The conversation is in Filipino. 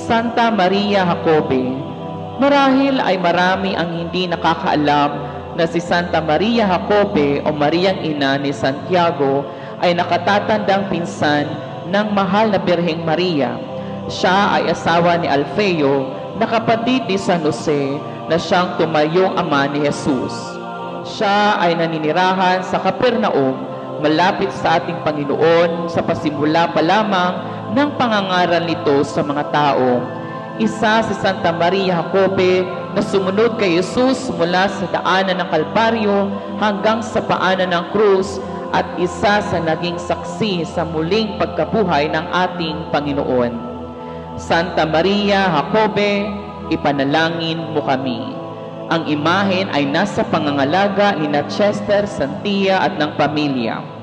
Santa Maria Jacobe. Marahil ay marami ang hindi nakakaalam na si Santa Maria Jacobe o Mariang Ina ni Santiago ay nakatatandang pinsan ng mahal na Birheng Maria. Siya ay asawa ni Alfeo na kapatid ni San Jose na siyang tumayong ama ni Jesus. Siya ay naninirahan sa Capernaum, malapit sa ating Panginoon sa pasimula pa lamang ng pangangaral nito sa mga tao. Isa si Santa Maria Jacobe na sumunod kay Jesus mula sa daanan ng Kalbaryo hanggang sa paanan ng krus at isa sa naging saksi sa muling pagkabuhay ng ating Panginoon. Santa Maria Jacobe, ipanalangin mo kami. Ang imahen ay nasa pangangalaga ni Chester, Santia at ng pamilya.